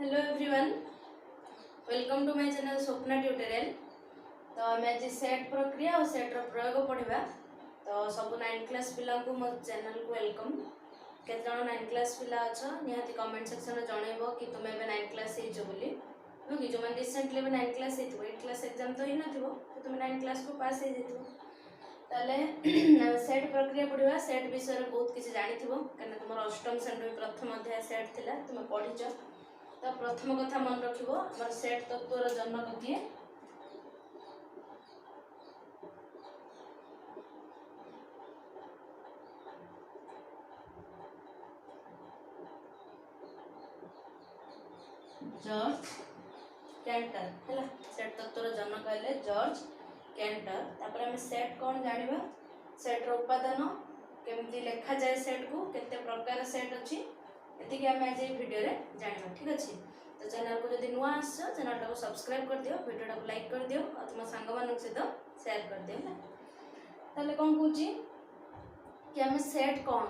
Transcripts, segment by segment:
Hello everyone, welcome to my channel Swapna tutorial. तो आम आज सेट प्रक्रिया और सेट प्रयोग पढ़ा। तो सब 9th क्लास पिला को मो चैनल को वेलकम। केत जण 9th क्लास पिला अच्छा निहाती कमेंट सेक्शन में जनइबो कि तुम एबे 9th क्लास हेजो बोली कि जो मन रिसेंटली 9th क्लास हेतु 8 क्लास एग्जाम तो ही नथिबो तो तुम 9th क्लास को पास हे जेतबो। ताले सेट प्रक्रिया पढ़ा। सेट विषय में बहुत किसी जानिथिबो कारण तुम अष्टम श्रेणी प्रथम अध्याय सेट थिला तुम पढ़िଛ। तो प्रथम कथा मन रखिबो हमर सेट तत्वर जनक किए। जॉर्ज कैंटर हैला। सेट तत्वर जनक हेले जॉर्ज कैंटर। तापर हम सेट कोन जानिबा, सेट रो उपादान केमती लेखा जाए, सेट को केते प्रकार सेट अछि एतिके हम आज वीडियो रे जानिबा। ठीक अछि। तो चैनल को जदि नुआ आस चैनल को सब्सक्राइब कर दियो, वीडियो को लाइक कर दियो और तुम सांग मान सहित शेयर कर दियो ना। ताले कोन कहूची कि हम सेट कोन,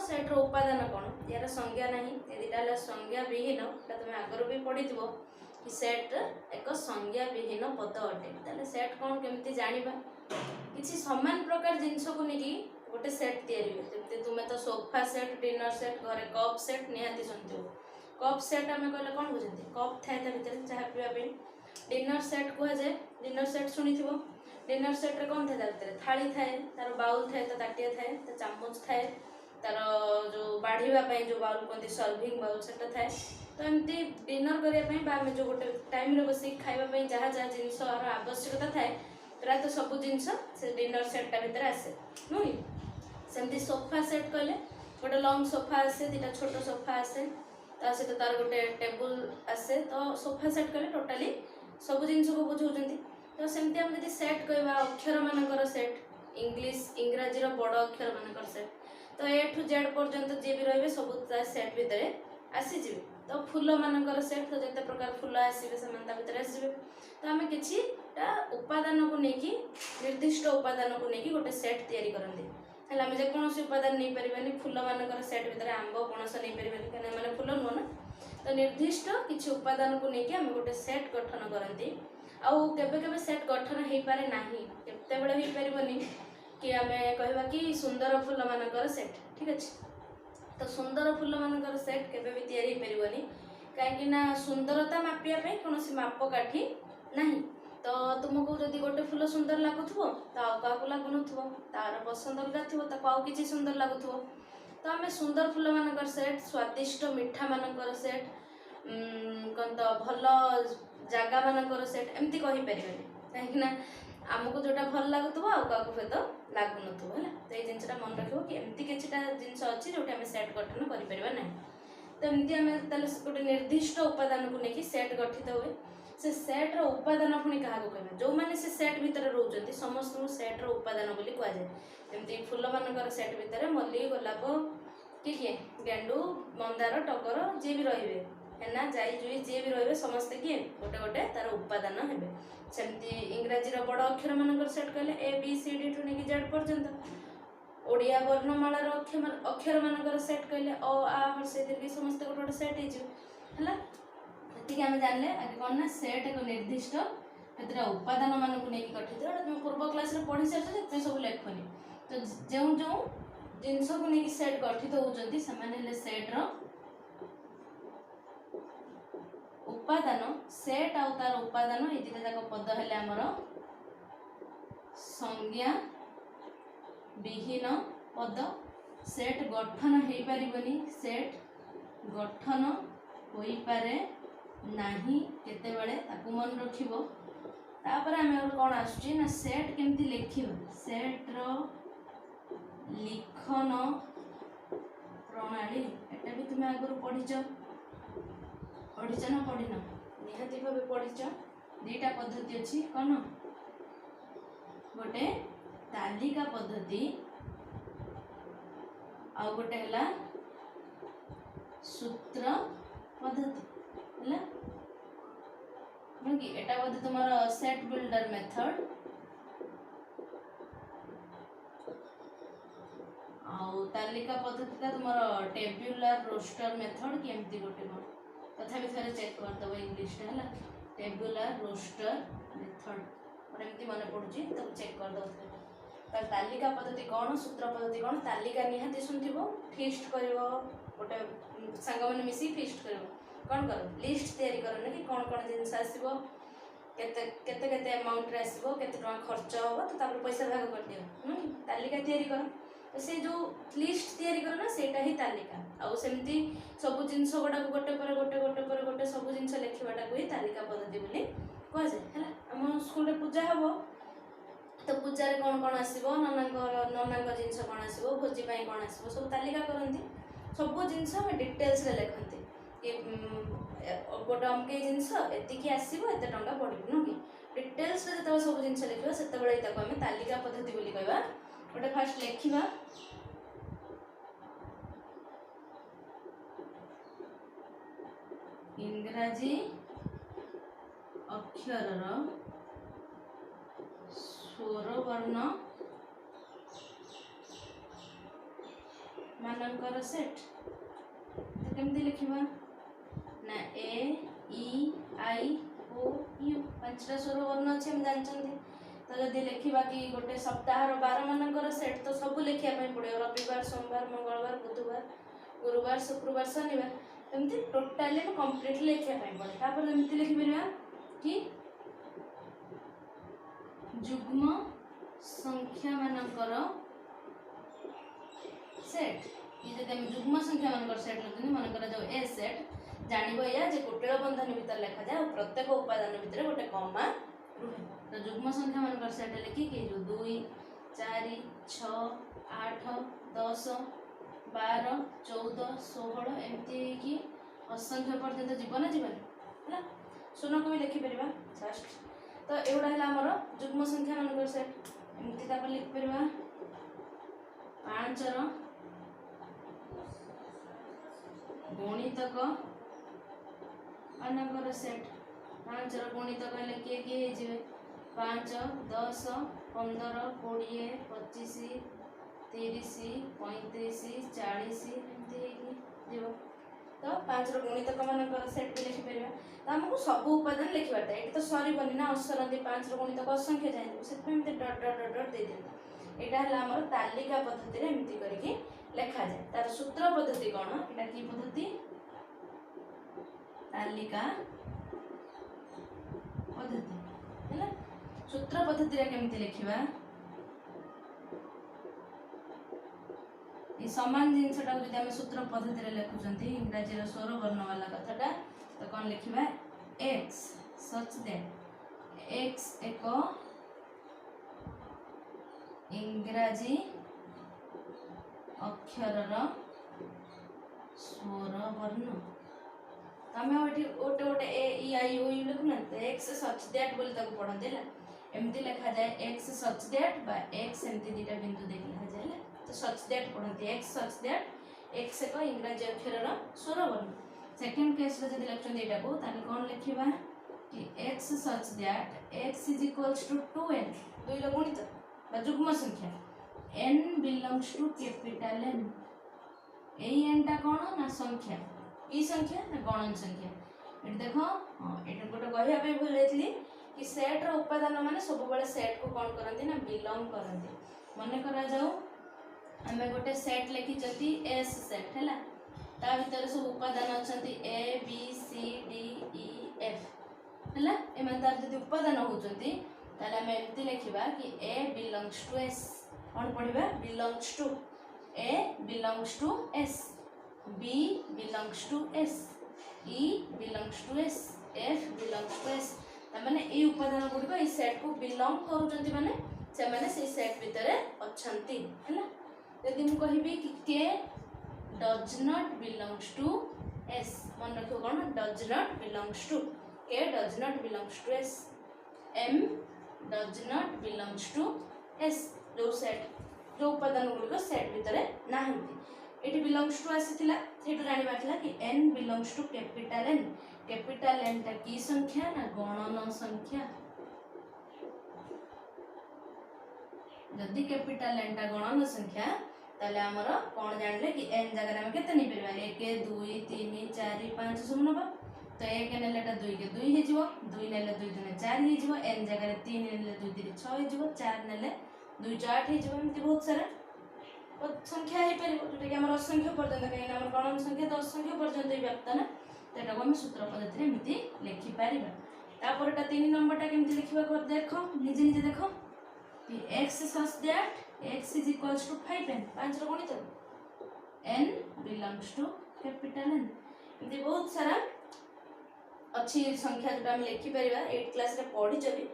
सेट रो उपादान कोन, यार संज्ञा नहीं ए दिटाला संज्ञा विहीन। तुम आगर भी पढ़िथिबो कि सेट एक संज्ञा विहीन पद अटे। ताले सेट कोन केमती जानिबा, किछि समान प्रकार जिंस को नेकी गोटे सेट तैयारी हो। जमते तुमे तो सोफा सेट, डिनर सेट, घरे कप सेट निहाती सुनथिबो। कप सेट आम कहले कौन बुझे, कप थाए ता भितर चाह पीवा। डिनर सेट कह जाए, डिनर सेट शुणिथिबो। डिनर सेट रे कौन थाए, ता थाली थाए, तार बाउल थाए, ता ताटिया थाए, ता चामच थाए, तार जो बाढ़ीवा पई जो बाउल कहते सर्विंग बाउल सेटा थाए। तो एमती डिनर करिया पई बा हम जो गोटे टाइम रे बसी खाइबा पई जहा जहा जिंस आवश्यकता थाए प्राय तो सब जिंस से डिनर सेटा भितर आसे नुई। सेमती सोफा सेट कहले गोटे लॉन्ग सोफा आसे, दुटा छोट सोफा आसे, ता सहित तार गोटे टेबुल आसे। तो सोफा सेट कहले टोटाली सब जिंस को बुझाउछंती। तो सेमती हम जदि सेट कहबा अक्षर मानकर सेट, इंग्राजी रो बड़ अक्षर मानकर सेट, तो ए टू जेड पर्यंत जे भी रहबे सब सेट भितर आसी जिवे। तो फूल मानकर सेट, तो जते प्रकार फूल आसीबे समान ता भितर आसीबे। तो आमे किछिटा उपादान को नेकी, निर्दिष्ट उपादान को नेकी गोटे सेट तैयारी करंदी। हेला हम जे कोनोसी उपादान नै परिबानी, फूल मानकर सेट भितर आंब पणस नै परिबानी कारण माने फूल नुह ना। तो निर्दिष्ट किछि उपादान को नेकी हम गोटे सेट गठन करंदी। आउ केबे केबे सेट गठन हेई पारे नाही, केते बेले हेई परिबनी कि आमे कहबा कि सुंदर फूल मानकर सेट। ठीक अछि। तो सुंदर फूल मानकर सेट केबे भी तैयारी हेई परिबनी काहे कि ना सुंदरता मापिया पे कोनोसी मापकाठी नाही। तो तुमको जदि गोटे फूल सुंदर लागुथबो तो आउ काकू लागुनथबो, तार पसंद अलगा थिबो, ताको आउ किछि सुंदर लागुथबो। तो आमे सुंदर फूल मानकर सेट, स्वादिष्ट मिठा मानकर सेट, कौन तो भल जगह मानकर सेट एमती कहि परिबेनी काहे ना आमको जोटा भल लागुथबो आउ काकू फेत लागुनथबो हैला। तो ए जिंसटा मन रखिबो कि एमती किछिटा जिंस अछि जोटा आमे सेट गठन करि परिबा नाही। तो एमती आमे ताले गोटे निर्दिष्ट उपादान को नेकी सेट गठित हुए। से सेट रो उपादान पुणी क्या कहना, जो मैंने से सेट भितर रोचंती समस्त सेट रो उपादान बोली कह जाए। जमती फूल मानकर सेट भितर मल्ली, गोलाप, किए गेंडू, मंदार, टगर जी भी रहिबे, हेना, जाई, जुई जी भी रहिबे समस्त किए गोटे गोटे तार उपादान हेबे। सेमती इंग्राजी रो बड़ अक्षर मानकर सेट कहले A B C D to नेकी जेड पर्यंत। ओडिया वर्णमाला रो अक्षर मानकर सेट कहले अ आ हर्षे दीर्घ समस्त गोटे गोटे सेट हेजु हैला। ठीक आम जानले आगे कौन ना सेट एक निर्दिष्ट केतरा उपादान मान को नेकी गठित। तुम पूर्व क्लास रे पढ़ी सारछ सब लेखनी। तो जो जो जिनस को नेकी सेट गठित होउजंती समान हेले सेट रो उपादान। सेट आ तार उपादान ए दिटा जाक पद हेले हमर संज्ञा विहीन पद। सेट गठन हेई परिबनी, सेट गठन होई पारे नाही केते बेले ताकू मन रखिबो। तापर आमे और कोन आसुची ना सेट केमती लिखिबो, सेट रो लिखन प्रणाली एटा भी तुमे आगु पढ़िछ ना पढ़िन, निहाती भाबे पढ़िछ। दुईटा पद्धति अछि कोन, गोटे तालिका पद्धति आ गोटे हला सूत्र पद्धति हैला। कि एटा बोध तुम्हारा सेट बिल्डर मेथड आउ तालिका पद्धति ता तुम्हारा टेबुलर रोस्टर मेथड केमती गोटे तथा तथापि थे चेक करदेव इंग्लीश है टेबुलर रोस्टर मेथड और एमती मन पड़ुची तब चेक करदे तालिका पद्धति कौन सूत्र पद्धति कौन तालिका निहाती शुणुव फिस्ट कर गोटे सांग मैंने मिसी फिस्ट कर कौन कर लिस्ट तैयारी कर कि कौन कौन जिनस आसो केते अमाउंट रे आसो केते टका खर्च हम तो तापर पैसा भाग कर दियो तालिका तैयारी कर तो से जो लिस्ट तैयारी कर ना सेटा ही तालिका आउ सेमती सब जिनस गुड़ा गोटे पर गोटे गोटे पर गोटे सब जिनस लिखवाटा को ही तालिका पद्धति बोली कह जाए है आम स्कूल पूजा हम तो पूजा कौन कौन आसो नना जिनस कौन आसो भोजी कौन आसो सब तालिका करती सब जिनस डिटेल्स लिखती कि गोटे अमके जिनस एतिकी आसो एत टा पड़ो नुह कि डिटेल्स जो सब जिन लिखा से आम तालिका पद्धति बोली कहवा गोटे फास्ट लिखा इंग्राजी अक्षर स्वर वर्ण मानकर सेट तो केमती लिखा ना ए ई आई ओ यू पांचटा स्वर वर्ण अच्छे हम जानते तो जदि लिखा कि गोटे सप्ताह बार मानकर सेट तो सब लिखापी पड़ो रविवार सोमवार मंगलवार बुधवार गुरुवार शुक्रवार शनिवार एमती टोटाली कम्प्लीटली लिखापी पड़े तापर एमती लिखिपर कि जुग्म संख्या मानकर सेट ये जब जुग्म संख्या मानकर सेट लिखते मनकर जो ए सेट जानव या कुटिल बंधन भीतर लिखा जाए और प्रत्येक उपादान भितर गोटे कमा रुहे तो जुग्म संख्या मानकर सेट लिखिकी जो 2 4 6 8 10 12 14 16 एमती कि असंख्य पर्यंत जीवन जीवन है शून्य को भी लिखिपर फास्ट तो एगुड़ा है आमर जुग्म संख्या मानकर सेट एमती लिखिपर 5 गणितक मानकर सेट 5 गणितक हेल्ले किए किए 5 10 15 20 25 30 35 40 एमती तो 5 गणितक मानकर सेट भी लिखिपर तो आमको सब उपादान लिखा था ये तो सरबनी ना असरती 5 गणितक असंख्य जाए से डट डट डट दे दिखाँ यहाँ है आम तालिका पद्धति एमती करके लिखा जाए तार सूत्र पद्धति कौन यहाँ कि पद्धति तालिका पद्धति है सूत्र पद्धति केमती लिखा ये सामान जिनसटा जब आम सूत्र पद्धति लिखुं इंग्राजी स्वर वर्ण वाला कथाटा तो कौन लिखा एक्स सच दैट एक्स एक इंग्राजी अक्षर स्वर वर्ण आम गोटे गोटे ए ई आई ओ यू लिखुना एक्स सच दैट बोली पढ़ते है एमती लिखा जाए एक्स सच दैट बा एक्स एमती दुटा बिंदु देख लिखा जाए तो सच दैट पढ़ते एक्स सच दैट एक्स एक इंग्राजी अक्षर स्वर वर्ण सेकेंड केस जब लिखते यहाँ को कौन लिखा कि X such that X is equals to 2n 2 गुणित जुग्म संख्या n belongs to capital N यही n टा कौन ना संख्या की संख्या ना गणन संख्या ये देख ये गोटे कहवाई भूल जाती कि सेट रो उपादान माने सब बेले सेट को कौन करती ना बिलोंग करती मन करा जाऊ आम गोटे सेट लिखी एस सेट है ता भीतर सब उपादान अच्छा A B C D E F है एम तार जब उपादान होती आम एमती लिखा कि ए बिलोंग्स टू एस कौन पढ़ा belongs to A belongs to S B belongs to S E belongs to S F belongs to S मैंने ये उपादान गुड़िक ये सेट को बिलोंग करुँच माने से माने से सेट भितर अच्छा है यदि मुझे कहबी कि K does not belongs to S मन रखो कौन does not belongs to K does not belongs to S M does not belongs to S जो सेट जो उपादान गुड़िक सेट भितर ना ये बिलोंग्स टू आसी जानवा कि N belongs to capital N टा की संख्या ना गणन संख्या जदि कैपिटल एन टा गणन संख्या ताले आमर कौन जानले कि एन जगह में केते नहीं पार 1 2 3 4 5 सब नबा तो 1 नेले 2 के 2 हे जिवो 2 नेले 2 दुने 4 हे जिवो n जगह 3 नेले 2 3 6 हे जिवो 4 नेले 2 8 हे जिवो एमती बहुत सारा संख्या हे परिबो जोटा कि हमर असंख्य पर्यंत कहीं हमर गणन संख्या तो असंख्य पर्यंत व्याप्त ना तेटा को हम सूत्र पद्धति रे एमती लिखि पारिबा तापरटा 3 नंबरटा केमती लिखिबा को देखो निजे निजे देखो कि x such that x is equals to 5n 5 रो गणित n belongs to capital N एमती बहुत सारा अच्छी संख्या जोटा हम लिखि परिबा 8 क्लास रे पढी चली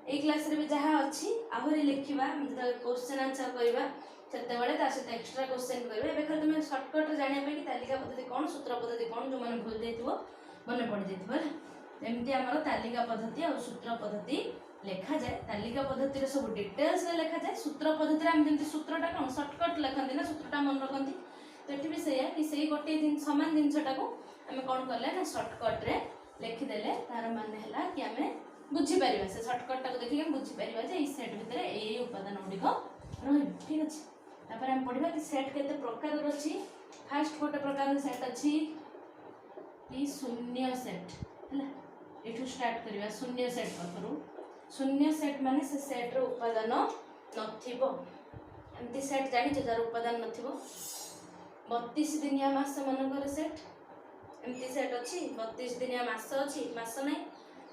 ए क्लास रे भी जहा अच्छी आहुरी लिखिबा जब क्वेश्चन आंसर करबा सेते बळे ता सहित एक्स्ट्रा क्वेश्चन करबा एबे खाली तुम शॉर्टकट रे जानिया पे कि तालिका पद्धति कोन सूत्र पद्धति कोन जो माने भूल देथिबो मने पड़ देथिबो एमती हमर तालिका पद्धति और सूत्र पद्धति लेखा जाए तालिका पद्धति रे सब डिटेल्स रे लेखा जाए सूत्र पद्धति रे हम जेंति सूत्रटा कोन शॉर्टकट लेखंती ना सूत्रटा मन रखंती तो एठी भी सेया कि सेही गोटे दिन समान जिंसटा को हमें कोन करले ना शॉर्टकट रे लिखि देले तार माने हला कि हमें बुझी परिबा से शॉर्टकट को देखि हम बुझी परिबा जे ई सेट भितरे ए उपादान गुडी को रहि ठीक अछि तापर हम पढिबा कि सेट केते प्रकार रो अछि फर्स्ट गोटे प्रकार सेट अछि कि शून्य सेट हला एठू स्टार्ट करबा शून्य सेट पकरू शून्य सेट माने से सेट रो उपादान नथिबो एमती सेट जानि जार उपादान नथिबो 32 दिनिया मास मनकर सेट एमती सेट अछि 32 दिनिया मास अछि मास नै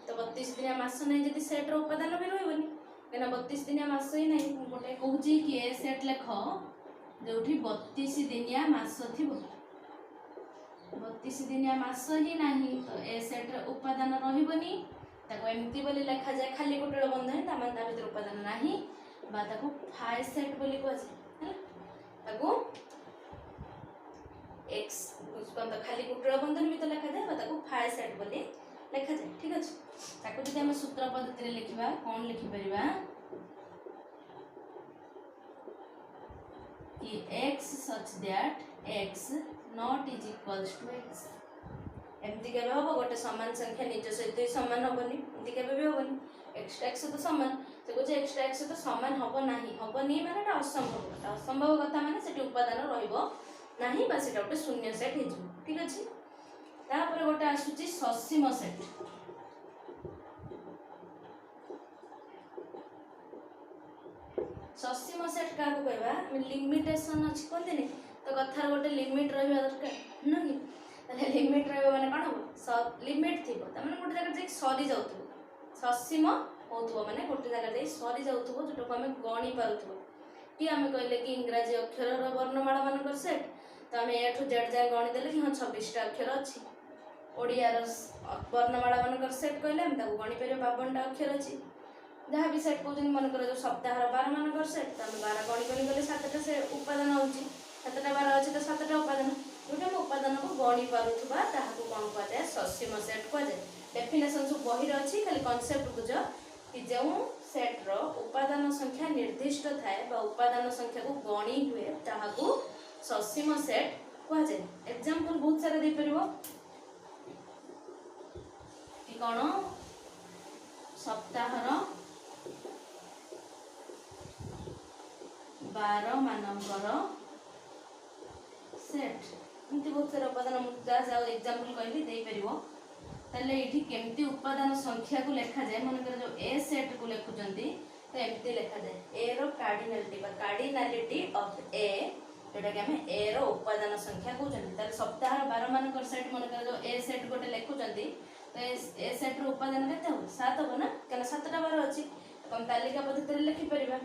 तो 32 दिनिया मास नै जदि सेट रो उपादान भी रहइबनी केना 32 दिनिया मास ही नै गोटे कहूची कि ए सेट लेख जोठी 32 दिनिया मास थिबो 32 दिनिया मास ही नाही तो ए सेट रो उपादान रहिबनी ताको एमती बोली लेखा जाय खाली गुटळ बंध है ता मान ता भीतर उपादान नाही बा ताको फाइ सेट बोली को छै ताको x उसको तो खाली गुटळ बंधन भी तो लेखा जाय बा ताको फाइ सेट बोली लेखा जाय ठीक अछि ताको जदि हम सूत्र पद्धति रे लिखिबा कोन लिखि परिबा कि x such that x not is equals to x एमती केबे होबो गोटे समान संख्या निज सहित समान होबनी एमती केबे भी होबनी x x तो समान से को x x तो समान होबो नाही होबनी माने एटा असंभव कथा माने सेठी उपादान रहिबो नाही बा सेटा गोटे शून्य सेट हे जो ठीक अछि तापर गोटे आसुची ससीम सेट ससीम सेट का को कहबा लिमिटेशन अछि कोन दिने तो कथार गोटे लिमिट रहबा दरकार न कि तले लिमिट रहबा माने कोन हो लिमिट थिबो त माने गोटे जगह जे सरी जाउथबो ससीम होतबो माने गोटे जगह जे सरी जाउथबो जोटा को हमें गणी पारुथबो कि हमें कहले कि इंग्रजी अक्षर रो वर्णमाला मानकर सेट तो हमें ए टू जेड जाय गणी देले कि हां 26 टा अक्षर अछि ओडिया रो वर्णमाला मानकर सेट कहले हम ताको गणी पेरे 52 टा अक्षर अछि जहाँ भी सेट कहते मन कर जो सप्ताह 12 मानकर सेट तो 12 गणी गणी गले 7टा से उपादान होची 7टा 12 अछि तो 7टा उपादान जोटा हम उपादान को गणी पारुथबा ताहाको कोन कहै जाय ससीम सेट कहै जाय डेफिनेशन सब बही रो अछि खाली कांसेप्ट बुझ कि जो सेट रो उपादान संख्या निर्दिष्ट थाए बा उपादान संख्या को गणी हुए ताहाको ससीम सेट कहै जाय एग्जांपल बहुत सारा दे परिबो कि कोन सप्ताह रो 12 मानकर सेट एमती बहुत सारा उपादान जा एग्जांपल कहली दे परिबो तले एठी केमती उपादान संख्या को लेखा जाय मन कर जो ए सेट को लेखुचंती तो एमती लेखा जाय ए रो कार्डिनलिटी ऑफ ए जेटा कि हम ए रो उपादान संख्या कहउचंती तले सप्ताह 12 मानकर सेट मन कर जो ए सेट गोटे लेखुचंती तो ए सेट रो उपादान केते हो 7 हो ना केना 7टा 12 अछि हम तालिका पद्धति रे लिखि परिबा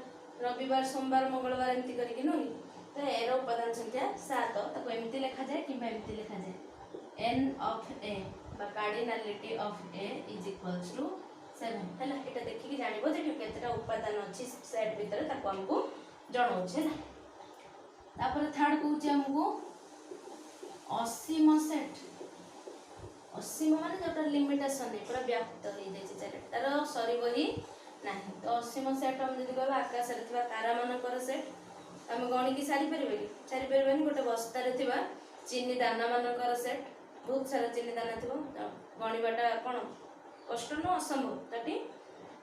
रविवार सोमवार मंगलवार एमती करके नो तो ए रो उपादान संख्या 7 ताको एमती लेखा जाय कि एमती लेखा जाय n of a बा cardinality of a is equals to 7 हला एटा देखि कि जानिबो जे केतेटा उपादान अछि सेट भीतर ताको हमको जणौ छै ना तापर थर्ड कहूची हमको असीम सेट असीम माने जोटा लिमिटेशन है पूरा व्याप्त हो जाय छै तार सरीबो ही नाही तो असीम सेट हम जदि कहबा आकाश रे थिबा तारा मानकर सेट हम गणी की सारी परिबेनी गोटे बस्ता रे थिबा चीनी दाना मानकर सेट बहुत सारा चीनी दाना थिबो गणिबाटा कोन कष्ट न असंभव तटी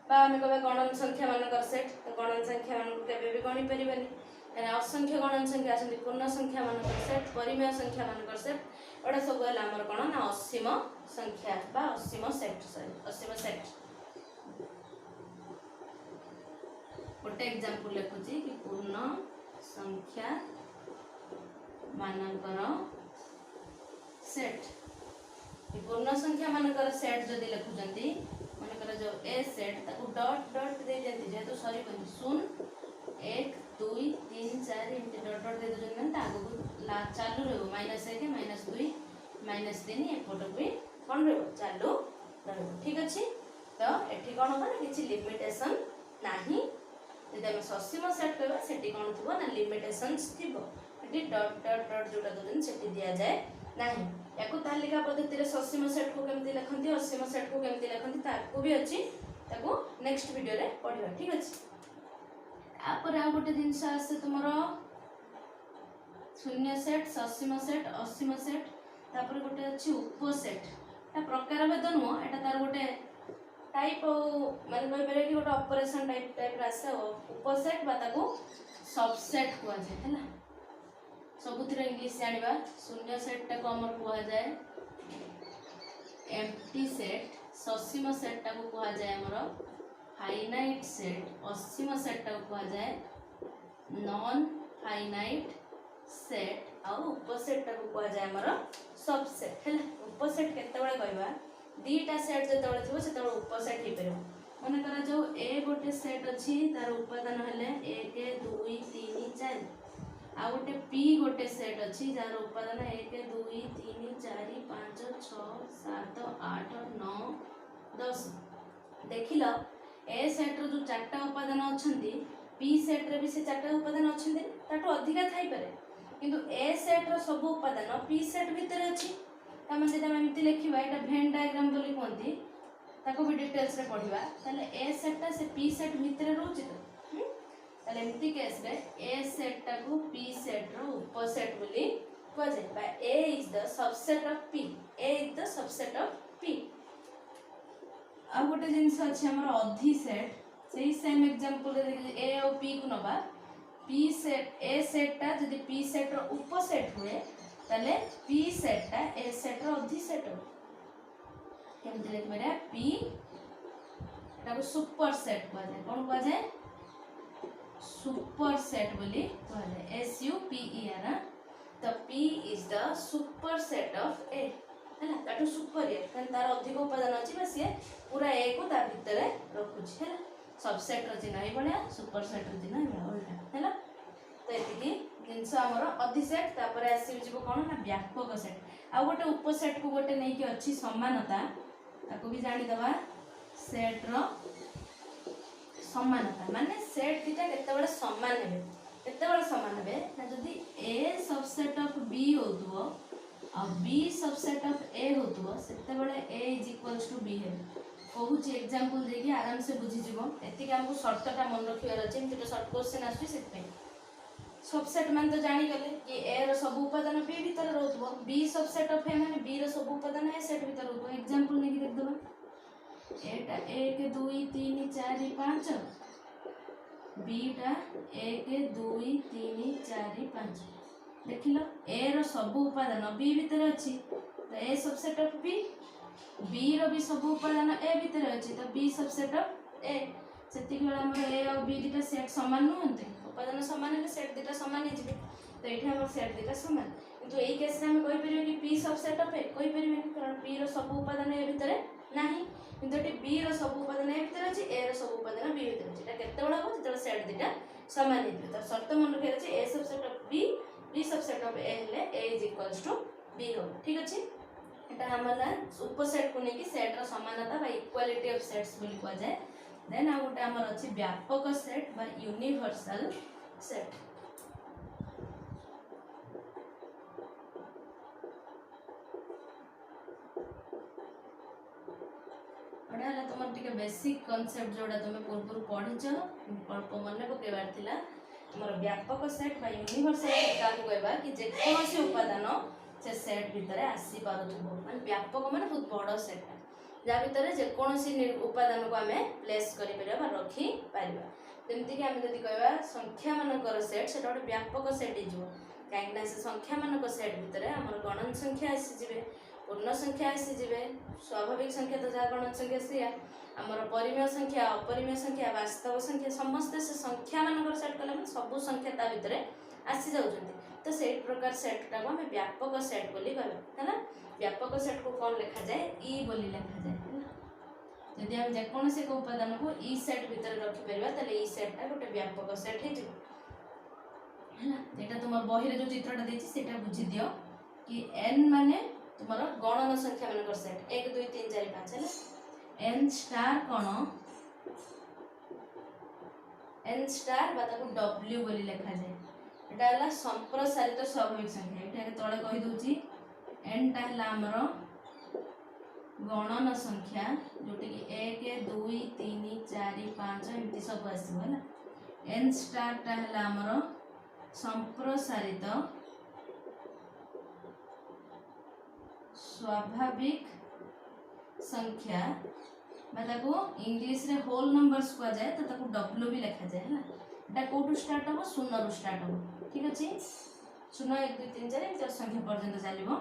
बा हम कहबा गणन संख्या मानकर सेट तो गणन संख्या मान को केबे भी गणी परिबेनी एने असंख्य गणन संख्या आछन पूर्ण संख्या मानकर सेट परिमेय संख्या मानकर सेट ओडा सब हला हमर कोन ना असीम संख्या बा असीम सेट असीम सेट गोटे एग्जांपल लिखुची कि पूर्ण संख्या मानकर सेट पूर्ण संख्या मानकर सेट जदि लिखुचंती मानकर जो ए सेट ताको डॉट डॉट दे देती जेतु सॉरी बनी 0 1 2 3 4 एमती डॉट डॉट दे दउचन त आगु चालू रहबो -1 -2 -3 एपट भी कौन रहो चालू रहो ठीक अच्छे तो एठी कौन हो किसी लिमिटेशन नाही जब आम ससीम सेट कहवा से कौन थी ना लिमिटेशंस थी डट डट डट जोटा दूसरी से दि जाए ना या तालिका पद्धति में ससीम सेट को केमती लिखती असीम सेट को केमती लिखती ताकू भी अच्छी नेक्स्ट वीडियो रे पढ़ा ठीक अच्छे आपर आ गोटे जिनस आसे तुम शून्य सेट ससीम सेट असीम सेट तापर गोटे अच्छी उपसेट प्रकार भेद नुह एटा तार गोटे टाइप माने कहि पारे कि गोटे ऑपरेशन टाइप आसे उपसेट बा ताको सबसेट कुआ जाय हैला सबुतिर इंग्लिश जानिबा शून्य सेट टा को हमर कुआ जाय एम्प्टी सेट ससीम सेट टा को कुआ जाय हमर फाइनाइट सेट असीम सेट टा को कुआ जाय नॉन फाइनाइट सेट आ उपसेट टा को कुआ जाय हमर सबसेट हैला उपसेट केते बळे कहबा दीटा सेट जतबळे थिबो सेतबळे उपसेट हे परबो माने करा जो ए गोटे सेट अछि तार उपादान हेले 1 2 3 4 आ गोटे पी गोटे सेट अछि जार उपादान 1 2 3 4 5 6 7 8 9 10 देखिलो ए सेट रो जो चारटा उपादान अछंती पी सेट रे भी से चारटा उपादान अछंती ताटो अधिका थाई पारे किंतु ए सेट रो सब उपादान पी सेट भीतर अछि तमे जेटा एमती लिखिबा एटा वेन डायग्राम बोली कोंती ताको भी डिटेल्स रे पढिबा ताले ए सेट ता से पी सेट भीतर रहउची तो ताले एमती केस रे ए सेट ता को पी सेट रो उपसेट बोली को जाय बा A is the subset of P A is the subset of P आ गोटे जिंस अछि हमर अधि सेट सेही सेम एग्जांपल रे ए और पी को नबा पी सेट ए सेट ता जदि पी सेट रो उपसेट हुए ताले पी सेट ता ए सेट रो अधि सेट हो केमते लिखबा पी एटा को सुपर सेट कहै जाय कोन कहै जाय सुपर सेट बोली कहै जाय S U P E R तो P is the superset of A हैला ताटो सुपर ए कन तार अधिक उपादान अछि बस ये पूरा ए को ता भीतर रखुछ हैला सबसेट रो चिन्ह हे बणिया सुपर सेट रो चिन्ह हे उल्टा हैला तो एतिकी जिनस आमर अधि सेट तापर आसी जीव कौन ना व्यापक सेट आ गोटे उपसेट को गोटे नहीं कि अच्छी समानता ताको भी जानी दबा सेट रो समानता माने सेट दिटा केते बळे समान हेबे केते बळे समान हेबे ना जदी ए सबसेट ऑफ बी होतबो आ बी सबसेट ऑफ ए होतबो सेते बळे A is equals to B हेबे कहूची एग्जांपल देकी आराम से बुझी जीवो एतिक हमको शॉर्टकट मन रखियार अछि एमति शॉर्ट क्वेश्चन आसी सेत पे सबसेट मान तो जानी गले कि ए रो सब उपादान बी भीतर रहतबो बी सबसेट ऑफ ए माने बी रो सब उपादान ए सेट भीतर रहतबो एग्जांपल नेकी देख दबा एटा 1 2 3 4 5 बीटा 1 2 3 4 5 देखिलो ए रो सब उपादान बी भीतर अछि तो ए सबसेट ऑफ बी रो भी सब उपादान ए भीतर अछि तो बी सबसेट ऑफ ए सेति बेला हमर ए और बी दिटा सेट समान नहंते उपादान समान है सेट दिटा समान ही जिवे तो एठी हमर सेट दिटा समान किंतु एई केस रे हम कहि परियो कि पी सबसेट ऑफ ए कहि परिबे कारण पी रो सब उपादान ए भीतर नाही किंतु एठी बी रो सब उपादान ए भीतर अछि ए रो सब उपादान बी भीतर अछि एटा केते बडा हो जेतले सेट दिटा समान ही तो शर्त मन रखे अछि A subset of B subset of A हेले A is equals to B हो ठीक अछि एटा हमला उपसेट को ने कि सेट रो समानता बा इक्वालिटी ऑफ सेट्स बोली को जाय देन आ गोटे हमर अछि व्यापक सेट बा यूनिवर्सल सेट पढ़ाला तुम टिके बेसिक कांसेप्ट जोड़ा तुम पूर्व पढ़िछ अल्प मन पकेबार थिला हमर व्यापक सेट बा यूनिवर्सल सेट का कहबा कि जे कोनोसी उपादान से सेट भीतर आसी पारुथबो माने व्यापक माने बहुत बड़ सेट जा भीतर जे कोनोसी उपादान को हमें प्लेस करि परबा रखी परबा जेमति कि हम जदि कहबा संख्या मानकर सेट सेटा गोटे व्यापक सेट हिजो काहेकि से संख्या मानक सेट भीतर हमर गणन संख्या आसी जिवे पूर्ण संख्या आसीजे स्वाभाविक संख्या तो जहाँ गणन संख्या सी आमर परिमेय संख्या अपरिमेय संख्या वास्तव संख्या समस्ते से संख्या मान सेट कले सब संख्या ता भितर आसी जाउछन्ति तो से प्रकार सेट टाको आम व्यापक सेट बोली कहबा है व्यापक सेट को कौन लिखा जाए ई बोली लिखा जाए यदि हम जेकोसी एक उपादान को ई सेट भितर रखिपर ताले ई सेटा गोटे व्यापक सेट होटा तुम बही जो चित्रटा देती सेटा बुझी दियो कि एन माने तुम गणन संख्या मान सेट 1 2 3 4 5 है एन स्टार कौन एन स्टार डब्ल्यू बोली लिखा जाए एटा हला संप्रसारित स्वाभाविक संख्या एटा तळे कहि दोची एन टा हला हमर गणन संख्या जोटी कि 1 2 3 4 5 एमती सब आसीबो हला एन स्टार टा हला हमर संप्रसारित स्वाभाविक संख्या मतलब इंग्लिश रे होल नंबर्स को जाए तो ताको डब्ल्यू भी लिखा जाए है एटा कोठू स्टार्ट हो 0 रु स्टार्ट हो ठीक अछि 0 1 2 3 4 एमती संख्या पर्यंत चलिबो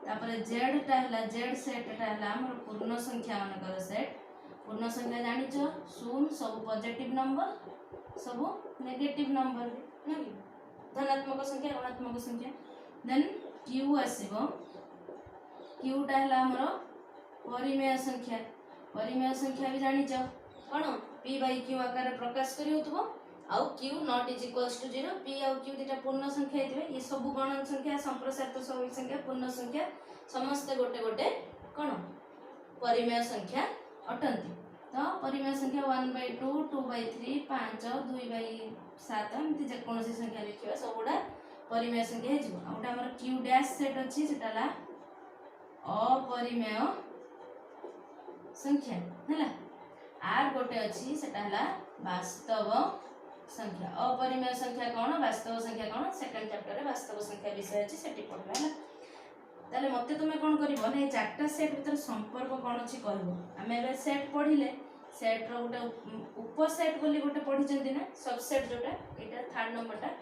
तापर जेड टा हला जेड सेट टा हला हमर पूर्ण संख्या मानकर सेट पूर्ण संख्या जानि छ शून्य सब पॉजिटिव नंबर सब नेगेटिव नंबर ना धनात्मक संख्या ऋणात्मक संख्या देन क्यू आसीबो क्यू टा हला हमर परिमेय संख्या भी जानि छ कोन p बाय q आकार प्रकाश करी होतबो आउ q not is equals to 0 p आउ q दिटा पूर्ण संख्या हेतबे ये सब गणन संख्या संप्रसारित स्वाभाविक संख्या पूर्ण संख्या समस्त गोटे गोटे कोन परिमेय संख्या अटंती तो परिमेय संख्या 1/2 2/3 5 2/7 एमती जे कोनसी संख्या लिखिबा सबुडा परिमेय संख्या हे जिवो आउटा हमर q डैश सेट अछि सेटाला अपरिमेय संख्या हैला आर गोटे अछि सेटा हला वास्तव संख्या अपरिमेय संख्या कौन वास्तव संख्या कौन सेकंड चैप्टर रे वास्तव संख्या विषय अछि सेठी पढबा है ताले मते तुमे कोन करिवो नै चारटा सेट भीतर संपर्क कोन अछि कहबो हमें बे सेट पढिले सेट रो गोटे उपसेट बोली गोटे पढि जंदी ना सबसेट जोटा एटा थर्ड नंबर टा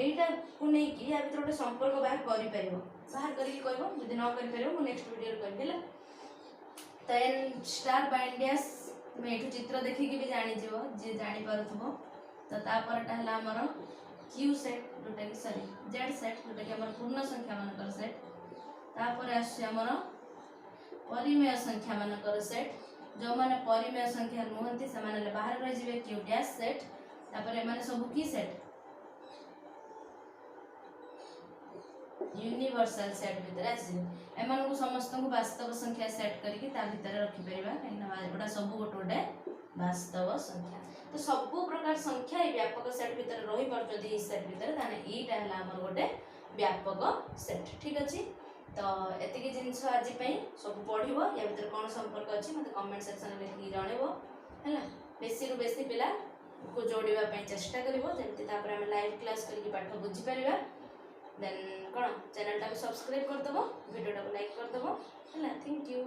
एटा को नै कि या भीतर गोटे संपर्क बाहर करि परिबो बाहर करि कहबो यदि न करि परिबो मु नेक्स्ट वीडियो रे कहबिला तो एन स्टार बाइंडियस तुम ये चित्र देखिकी भी जानी जीवो जे जानी पारुथबो तो तापर टा हला हमर क्यू सेट जोटा कि सॉरी जेड सेट जोटा कि हमर पूर्ण संख्या मानकर सेट तापर आसी हमर परिमेय संख्या मानकर सेट जो माने परिमेय संख्या नहंती से माने बाहर रह जिवे क्यू डैश सेट तापर माने सब की सेट यूनिवर्सल सेट भीतर आसी एमान को समस्त को वास्तव संख्या सेट करके ता भीतर रखि परिबा कहिना एटा सब गोटे वास्तव संख्या तो सब प्रकार संख्या ए व्यापक सेट भीतर रही परजदी ई सेट भीतर ताने ईटा हला हमर गोटे व्यापक सेट ठीक अछि तो एतिकी जिंस आज पई सब पढिबो या भीतर कोन संपर्क अछि मते कमेंट सेक्शन में लिखि जणेबो हैला बेसी रु बेसी पिला को जोड़िबा पई चेष्टा करिवो जेंति तापर हम लाइव क्लास करके पाठ बुझी परिबा देन कोन चैनल टा को सब्सक्राइब कर दबो वीडियो टा को लाइक कर दबो हैला थैंक यू।